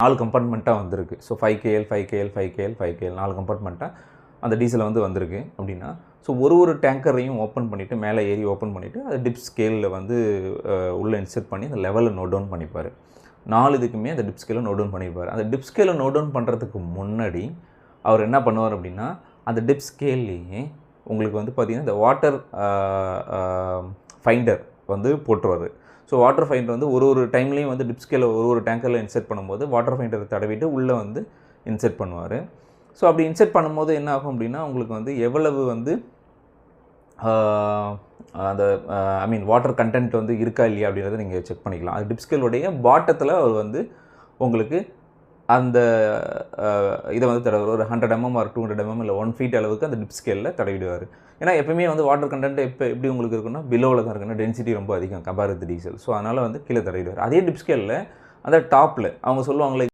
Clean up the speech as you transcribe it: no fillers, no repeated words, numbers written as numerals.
4 கம்பார்ட்மெண்ட்டாக வந்திருக்கு. So 5KL 5KL 5KL 5KL 4 கம்பார்ட்மெண்ட்டாக அந்த diesel வந்து வந்திருக்கு அப்படின்னா, ஸோ ஒரு டேங்கரையும் ஓப்பன் பண்ணிவிட்டு மேலே ஏறி ஓப்பன் பண்ணிவிட்டு அது டிப் ஸ்கேலில் வந்து உள்ளே இன்செர்ட் பண்ணி அந்த லெவலில் நோட் டவுன் பண்ணிப்பார். 4 இதுக்குமே அந்த டிப் ஸ்கேலை நோட் டவுன் பண்ணியிருப்பார். அந்த டிப் ஸ்கேலை நோட் டவுன் பண்ணுறதுக்கு முன்னாடி அவர் என்ன பண்ணுவார் அப்படின்னா, அந்த டிப் ஸ்கேல்லையே உங்களுக்கு வந்து பார்த்திங்கன்னா இந்த வாட்டர் ஃபைண்டர் வந்து போட்டுருவார். ஸோ வாட்டர் ஃபைண்டர் வந்து ஒரு டைம்லேயும் வந்து டிப் ஸ்கேலை ஒரு டேங்கரில் இன்செர்ட் பண்ணும்போது வாட்டர் ஃபைண்டரை தடவிட்டு உள்ளே வந்து இன்செர்ட் பண்ணுவார். ஸோ அப்படி இன்செர்ட் பண்ணும்போது என்ன ஆகும் அப்படின்னா, உங்களுக்கு வந்து எவ்வளவு வந்து அந்த வாட்டர் கண்டென்ட் வந்து இருக்கா இல்லையா அப்படின்றத நீங்கள் செக் பண்ணிக்கலாம். அது டிப் ஸ்கேலுடைய பாட்டத்தில் அவர் வந்து உங்களுக்கு அந்த இதை வந்து தடவை ஒரு 100 mm ஒரு 200 mm இல்லை 1 feet அளவுக்கு அந்த டிப் ஸ்கேலில் தடவிடுவார். ஏன்னா எப்பவுமே வந்து வாட்டர் கண்டென்ட் எப்படி உங்களுக்கு இருக்குன்னா பிலோவில் தான் இருக்குன்னா டென்சிட்டி ரொம்ப அதிகம் கம்பேர் வித் டீசல். ஸோ அதனால் வந்து கீழே தடவிடுவார். அதே டிப் ஸ்கேலில் அந்த டாப்பில் அவங்க சொல்லுவாங்களே